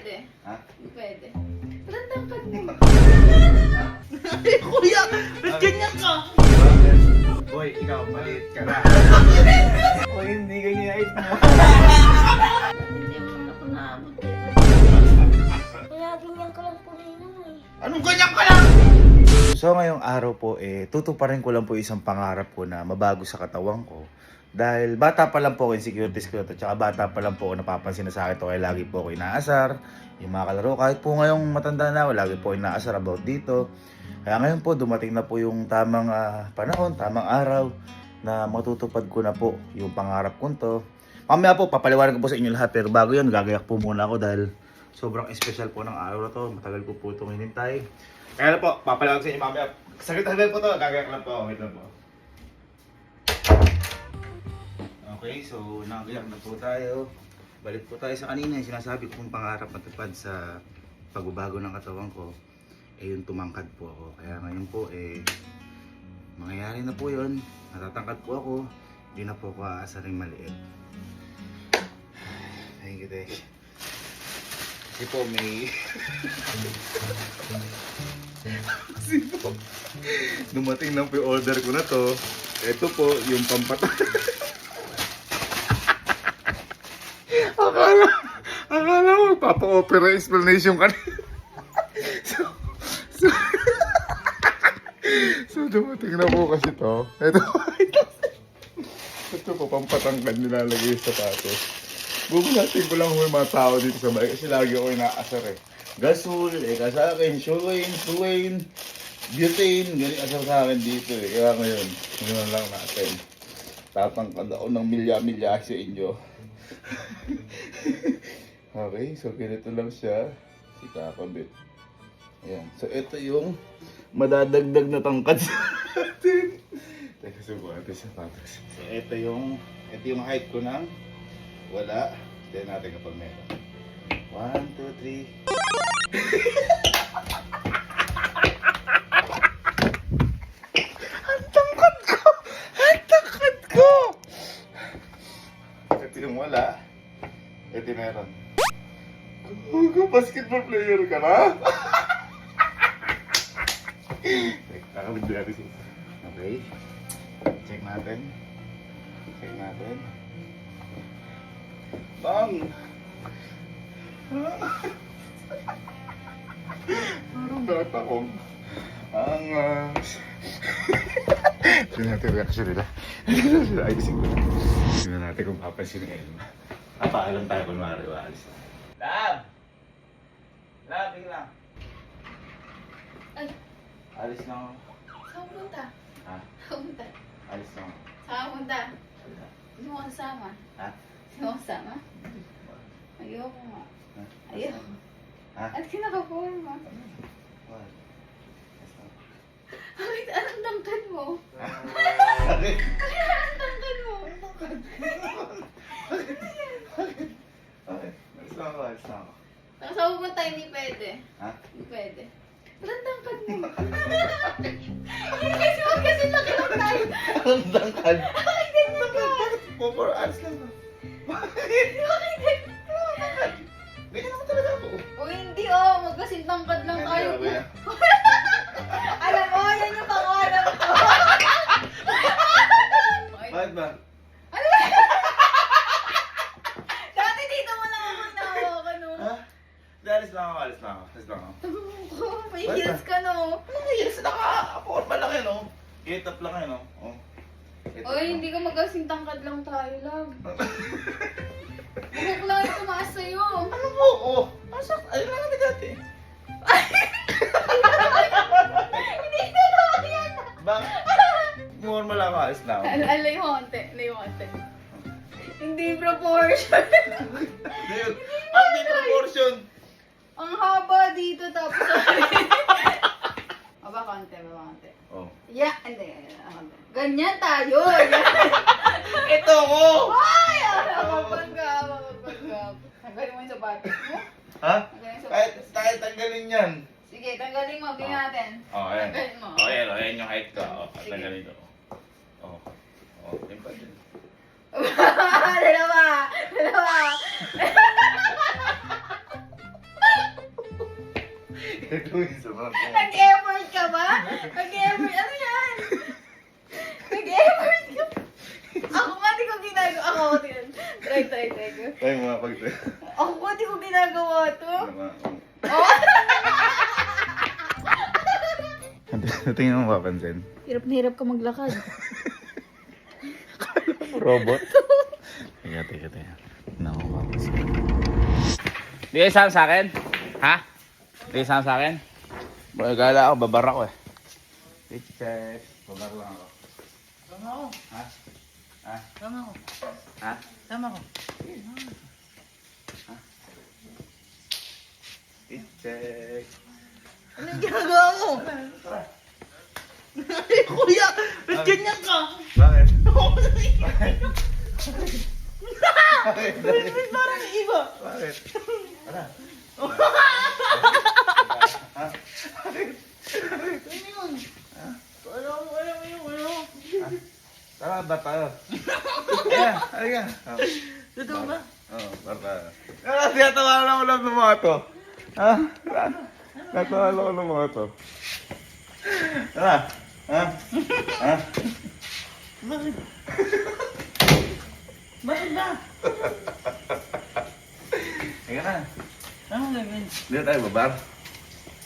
pwede. Ha? Hindi pwede. Ba't tangkad mo? Ay, kuya! Ba't ganyan ka? Boy, ikaw, maliit ka na. Boy, hindi ganyan yung height mo. Hindi mo na ako naabot eh. Kaya ganyan ka lang po ninang eh. Anong ganyan ka lang? So ngayong araw po, tutuparin ko lang po isang pangarap ko na mabago sa katawan ko. Dahil bata pa lang po ako insecurities ko ito, tsaka bata pa lang po ako napapansin na sa akin ito, kaya lagi po ako inaasar. Yung mga kalaro, kahit po ngayong matanda na ako, lagi po inaasar about dito. Kaya ngayon po, dumating na po yung tamang panahon, tamang araw na matutupad ko na po yung pangarap ko to. Mamaya po, papaliwanag ko po sa inyo lahat, pero bago yun, gagayak po muna ako dahil sobrang special po ng araw na to. Matagal ko po itong hinintay. Kaya na po, papaliwanag sa inyo mamaya. Saglit-saglit po to, gagayak lang po. Wait lang po. Okay, so nagayak na po tayo. Balik po tayo sa kanina. Yung sinasabi ko pong pangarap matupad sa pagbabago ng katawan ko, yung tumangkad po ako. Kaya ngayon po, mangyayari na po yun. Natatangkad po ako. Hindi na po ako aasaring maliit. Thank you, thank you. Kasi po may... Kasi po, dumating lang po yung order ko na to. Ito po, yung pampatay. Akala mo, papa-opera explanation ka na. So, dumating na po kasi to. Ito po, pampatangkad nilalagay yung sapatos. Bubulatin ko lang yung mga tao dito sa bahay kasi lagi ako inaasar eh. Gasol, sa akin, Shuwain, Butane, ganyan asar sa akin dito eh. Kaya ngayon lang natin. Tatangkad ako ng milya-milya sa inyo. Okay, so ganito lang siya. Si kakabit. Ayan. So ito yung madadagdag na tangkad sa atin. Teka, subukan natin sapatos. So ito yung height ko ng wala. Tignan natin kapag meron. 1, 2, 3. Ang tangkad ko! Ang tangkad ko! Ito yung wala. Ito meron. Basketball player ka na? Kakabit natin siya. Okay. Check natin. Bang! Parang bata kong angas. Tignan natin reaction nila. Ayusin ko. Tignan natin kung papansin ni Elma. Papaalam tayo kung maalis na. Lab, bigla. Ay, Alis lang ako. saan punta? Ha? Saan punta? Alis lang ako. Saan punta? Sino mo kasama? Ha? Sino mo kasama? Ayoko nga. Ha? Ayoko. Ha? At kinakapuan mo. What? Bakit anong tangkad mo? Bakit? Anong tangkad mo? Okay. Alis lang ako. Saan pupunta? Hindi pwede. Ha? Hindi pwede. Ba't ang tangkad mo? Kasi wag kasi laki lang tayo. Ang tangkad. Bakit ganyan ka? For alis lang ako. Bakit ganyan? Ganyan ako talaga ako. O hindi oh, magkasing tangkad lang tayo. Alam mo, yan yung pangarap ko. Bakit ba? Ano ba? Dati dito mo lang ako nahawakan no. Ha? Alis lang ako. May heels ka no. Yes, naka-forma lang yun, oh. Get up lang yun, oh. Oy, hindi ka magkasing tangkad lang tayo, love. Bukok lang yung tumaas sa'yo. Ano po? Oh, asak, ayun lang kami dati. Hindi na lang yan. Bakit? Normal lang ako, alis lang ako. Alay mo konti, Hindi proportion. Hindi proportion. Ang haba dito tapos Baba konti. Oh. Yeah, hindi. Ganyan tayo. Ito ko! Ay! Mapagpanggap. Tanggalin mo yung sapatos mo. Ha? Tanggalin yung sapatos. Kahit tanggalin yan. Sige, tanggalin mo. Tingnan natin. Ayan. Tanggalin mo. Ayan yung height ko. Sige. Tanggalin ito. Yun pa din. Dalawa. Nag-effort ka ba? Nag-effort? Ano yan? Nag-effort ka ba? Ako nga di ko ginagawa. Ako din. Try ko. Ay, mga pag... Ako nga di ko ginagawa to. Ano tingin mo mapapansin? Hirap na hirap ka maglakad. Robot? Teka. Naku, mapapansin. Di kayo sama sa akin? Ha? Di kayo sama sa akin? Magagala ako, babar ako eh. Check. Babar lang ako. Sama ako. Ha? Ha? Sama ako. Ha? Sama ako. Check. Anong ginagawa mo? Ay, kuya! Ba't ganyan ka? Bakit? Ba't parang iba? Bakit? Tara. Ano yun? Alam mo yun. Tara, bar tayo. Ayan, halika. Totoo ba? Oo, bar tayo. Tinatawanan ko lang ng mga to. Ha? Tinatawanan ko ng mga to. Tara. Ha? Ha? Bakit? Bakit ba? Halika na. Ano gagawin? Dito tayo, babar.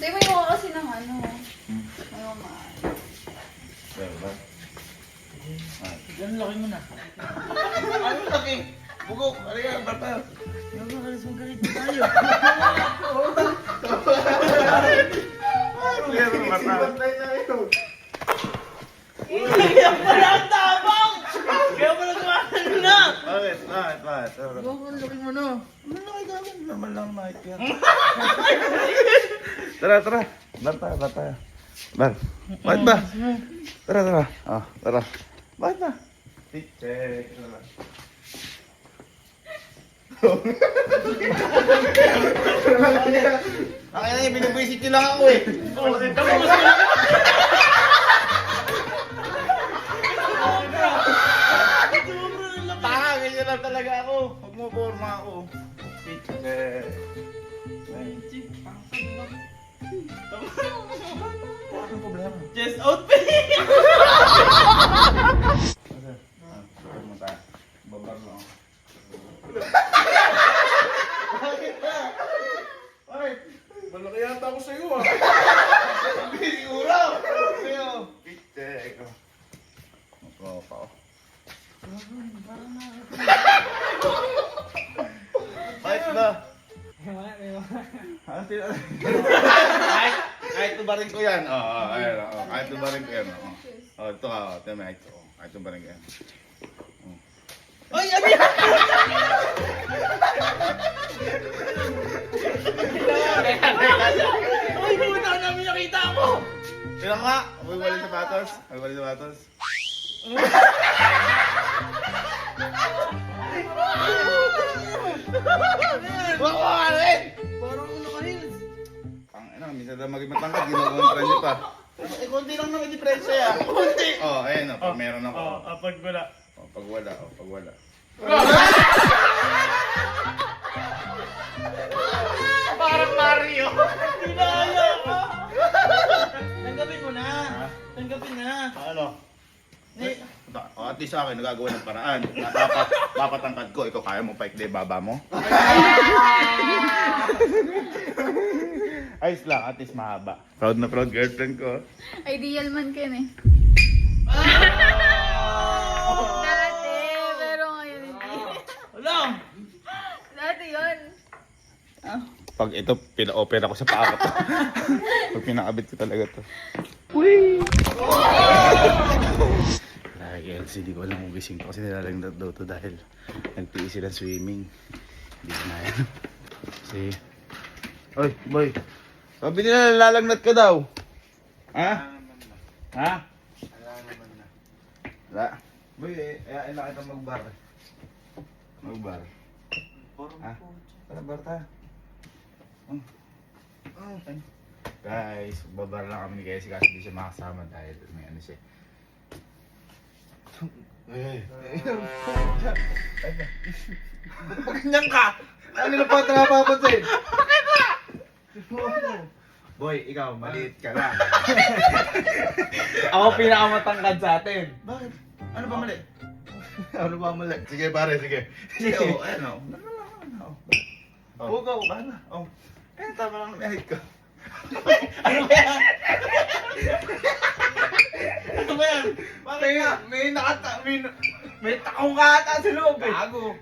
Hindi, may mukha kasi ng ano. May mukha. Tayo, babar. Ang laki mo na. Ano laki? Bugok. Halika, bar tayo. Magalit tayo. Halika, bar tayo. Kaya pala ang tabang! Kaya pala tumakan na! Bakit? Ang laki mo na. Normal lang na ito yan. Tara. Bar tayo. Bar. Bakit ba? Tara. Tara. Bakit ba? Check. Ay, binibwisit nyo lang ako eh. Tanga, ganyan lang talaga ako. Huwag mo forma ako. Anong problema? Just outfit! Babar lang ako. Ay, malaki yata ako sa'yo ah. Siguro! Sa'yo. Check. Makuha pa ako. Kahit ba? Kahit tubarin ko yan. Kahit tubarin ko yan. Ito ka. Ito may ito. Kahit tubarin ko yan. Ay, ano yan? Ay, puta namin nakita mo! Sino nga? May walang sapatos. Wala ko rin! Parang naka-heels. Minsan na maging matangkad, ginakontra niyo pa. Konti lang naman diferensya yan. Konti! Ayun pag meron ako. Pag wala. Pag wala. Parang Mario. Tinaya ka. Tanggapin mo na. Tanggapin na. Ano? At least sa akin, nagagawa ng paraan. Papatangkad ko, ikaw kaya mo paikli baba mo? Ayos lang, at least mahaba. Proud na proud girlfriend ko. Ideal man ka eh. Dati, pero ngayon hindi. Wala. Dati yun. Pag ito, pina-opera ko sa paa ko to. Pag pinakabit ko talaga to. Lagi LCD ko alam kung gising ko kasi nilalang daw to dahil nagtiis sila swimming. Hindi ko na yan. Kasi, oy boy, sabi nila nalalagnat ka daw. Ha? Ha? Wala. Boy, ayain na kita mag-bar. Mag-bar. Ha? Tara, bar tayo. Guys, babar lang kami ni Casey kasi hindi siya makasama dahil may ano siya. Ganyan ka. Ano na pa napapansin? Bakit ba? Boy, ikaw, maliit ka na. Ako pinakamatangkad sa atin. Bakit? Ano ba mali? Ano ba mali? Sige pare, sige. Sige, oh, ano? Pugaw, ano? Oh. Kaya tama lang na ko. Ano ba yan? Ano ba yan? Bakit nga? May takong ka ata sa loob eh. Gago.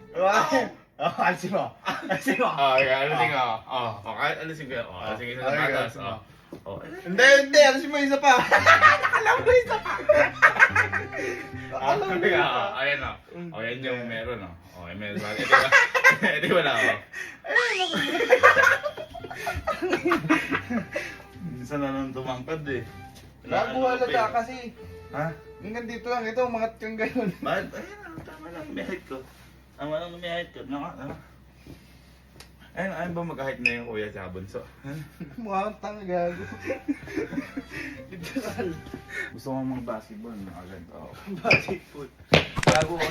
Oh, alisin mo. Alisin mo. Oh, alisin ko. Okay, alisin ko. Alisin ko sa batas. Hindi, alisin mo isa pa. Nakalaw mo isa pa. Ayan o. O, yan yung meron o. O, yan meron. Ito wala o. Minsan na nang tumangkad eh. Gago halata kasi. Ha? Hanggang dito lang ito, umangat kang gayon. Bakit? Ayun, tama lang, umihit ko. Tama lang, umihit ko. Ayun ba mag-ahit na yung kuya sa bunso? Mukha kang tanga gago. Literal. Gusto ko mga basketball na agad. Oo. Basketball. Gago ko.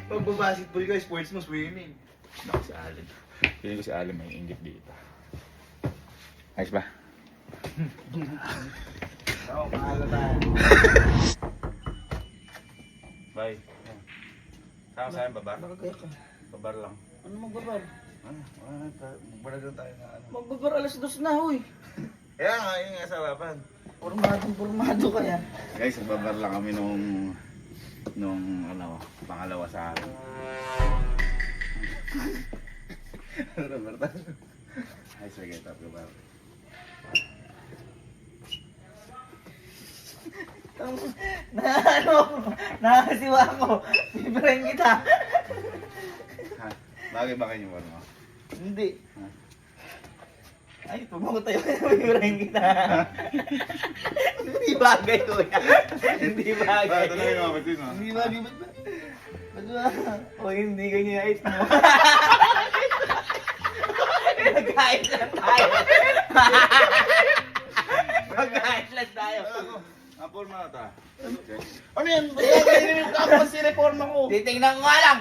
Pag basketball ka, sports mo, swimming. Naku si Alin. Feeling ko si Alin may inggit dito. Ayos ba? Oo, mahalata. Bye. Saan sa'yo, babar? Nakagaya ka. Babar lang. Ano magbabar? Magbalag lang tayo na ano. Magbabar alas 2 na, huy. Kaya nga, yun nga sa harapan. Formado ka yan. Guys, nagbabar lang kami nung ano, pangalawa sa akin. Ano ba tayo? Ay, sige, tap ka ba? Nakakasiwa ko. Bibirahin kita. Ha? Bagay ba kayo mo? Hindi. Ay, pag mo tayo, bibirahin kita. Hindi bagay ko yan. Hindi bagay. Ito na yung mga kapatid, no? Hindi bagay. Ba't ba? O hindi ganyan ayos mo. Magkait lang tayo. Magkait lang tayo. Apol mo na ta. Ano yan? Kaya tapos si reforma ko. Titingnan ko nga lang.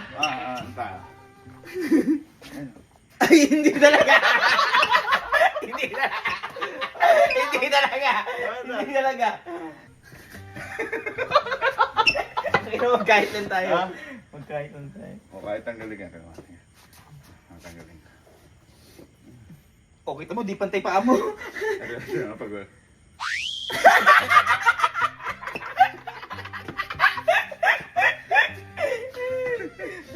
Ta. Ay, hindi talaga. Hindi talaga. Hindi talaga. Hindi talaga. Kaya magkait lang tayo. Ha? Magkait lang tayo. O kahit tanggalin ka. Tanggalin ka. O, kita mo, di pantay paa mo. Pag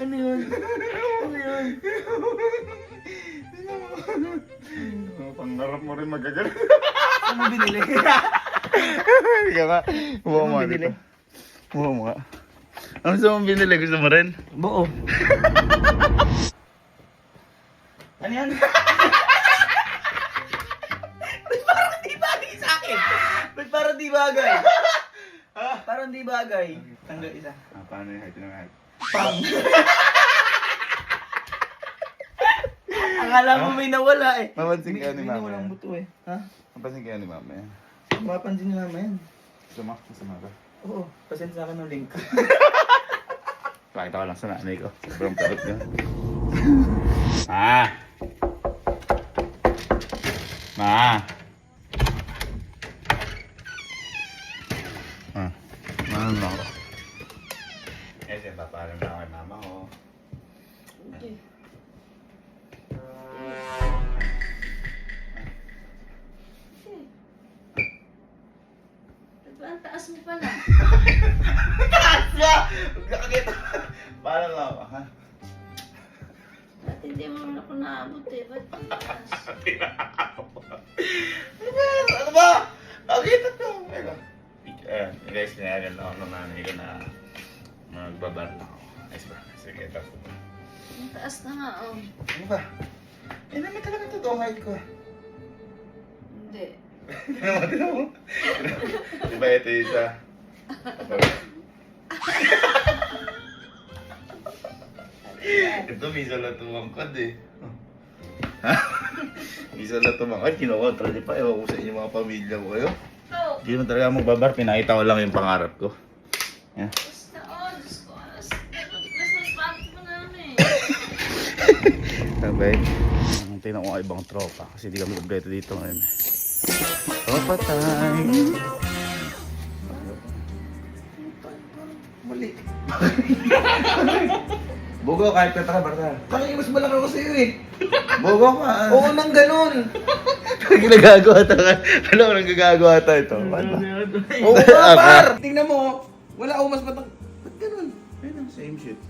Ano yun? Ano yun? Pangarap mo rin magagaling. Saan mo binili? Ika nga. Buo mo Ano binili? dito. Buo mo nga. Ano sa mong binili? Gusto mo rin? Buo. Ano yan? Ba't parang di bagay sa akin? Ba't parang di bagay? Parang di bagay. Tanggal isa. Paano yung height ng height? Pang! Akala mo may nawala eh. Mapansin ka ni May mama nawalang yan. buto eh. Ha? Mapansin ka ni mama yan. Mapansin ni mama yan. Gusto mo? Gusto mo ka? Oo. Pasensya ka ng link. Pakita ko lang sa nanay ko. Sobrang parot ka. Ma! Ma! Mahal mo ako. Eh, siya papalam na ako kay mama ko. Okay. Ang taas mo pala. Taas mo! Huwag na kakita. Paalam lang ako, ha? Dati hindi mo naman ako naabot eh. Ba't ang taas? Ano ba? Nakita ko. Guys, tinayagan lang ako ng nanay ko na magbabar na ako. Nice ba? Sige, tapos. Ang taas na nga oh. Ano ba? Eh, naman talaga totoong height ko. Hindi. Tignan mo. Diba ito yung isa? Ito, misa lang tumangkad eh. Ha? Misa lang tumangkad, kinokontrol niya pa. Ewan ko sa inyo mga pamilya ko kayo. Oh! Hindi mo talaga magbabar, pinakita ko lang yung pangarap ko. Yeah. Basta oh! Diyos ko! Mas pangit mo namin. Sabay. tingnan ko ang ibang tropa kasi hindi kami kompleto dito ngayon. Tropa time! Mali. Bugo, kahit ka taka, Barta. Bakit mas malaki ako sa'yo eh? Bugo ka. Oo nang ganun. Ginagagawa tayo. Alam mo, nagagagawa tayo ito. Oo nga, par! Tingnan mo, wala ako mas matang... Ba't ganun? Ayun, same shit.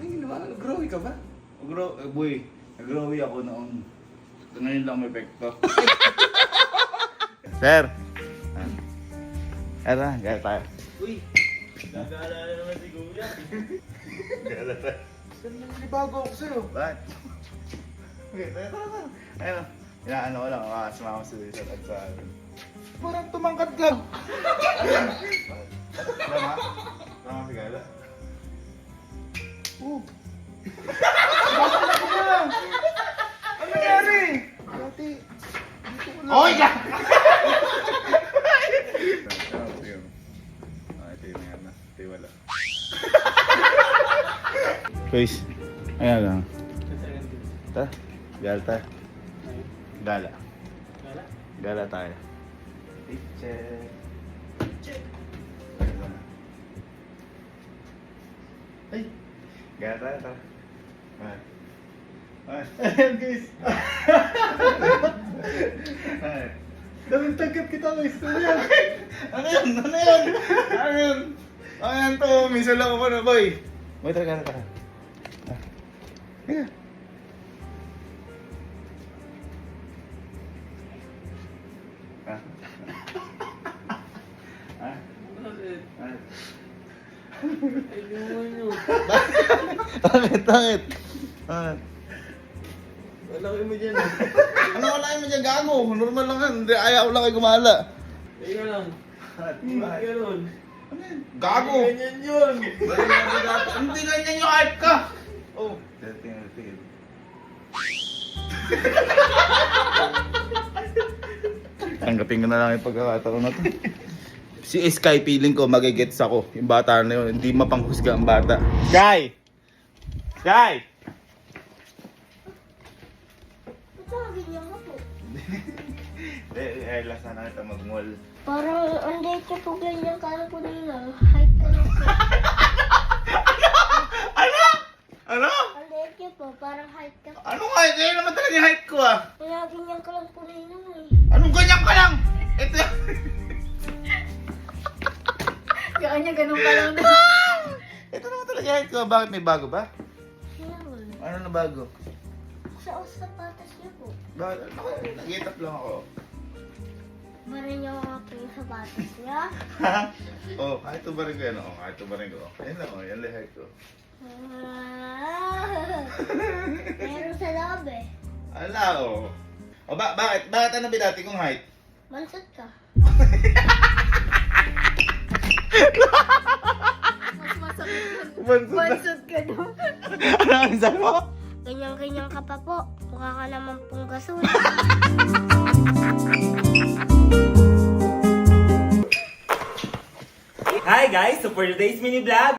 Ay, growy ka ba? Boy, nag-growy ako noon. Ngayon lang may epekto. Sir! Era, gaya tayo. Uy, Nag-aalala naman si Kuya. Gaya tayo. naninibago ako sa'yo. Bakit? Okay, tara. Ayun, inaano ko lang, sumama sa akin. Parang tumangkad lang. Tama? Tama si Gala? Ano nangyari? Dati, Oy! Ito yung nga na. Ito yung wala. Guys, ayan lang. Ta? Gala tayo. Gala. Gala tayo. Picture. Ay! Gala tayo, ta. Ayan guys! Daming tagkat kita guys! Ano yan? Ano yan? Ano yan? Ano yan? Ano yan to? Minsan lang ako na boy! Boy, tara. Higa! Ah. Ah. Ah. Bakit? Ah. Malaki mo dyan. Ano wala mo dyan gago? Normal lang yan. Hindi, ayaw lang kayo gumala. Teka lang. Bakit ganun? Gago! Ganyan yun. Hindi ganyan yung hype ka! Oh. Tingnan. Tanggapin ko na lang yung pagkakataon na to. Si Sky, feeling ko magigets ako. Yung bata na yun, hindi mapanghusga ang bata. Sky! Sky! Ba't nakaganyan ka po? Last na kita mag-mall. Parang ang liit ka po ganyan ka lang po nila. Height ka lang po. Ano? Ang liit ka po, parang height ka po. Anong height? Kaya naman talaga yung height ko ah. Kaya ganyan ka lang po nila eh. Anong ganyan ka lang? Ito. Kanya ganun ka lang din. Ito naman talaga yung height ko. Bakit may bago ba? Meron. Ano na bago? Sa sapatos niyo po. Bakit? Nag-get up lang ako. Parang yung mga po yung sapatos niya. Oh, kahit ito ba rin ko yan? Oh, kahit ito ba rin ko? Yan lang, oh. Yan lang yung height ko. Meron sa loob eh. Ala, oh. O, bakit? Bakit ano binati kong height? Mansot ka. Mas masakit yun. Bansot na. Bansot ka doon. Ano ang sabi mo? Ganyan-ganyan ka pa po. Mukha ka naman pong gasol. Hi guys! So for today's mini vlog,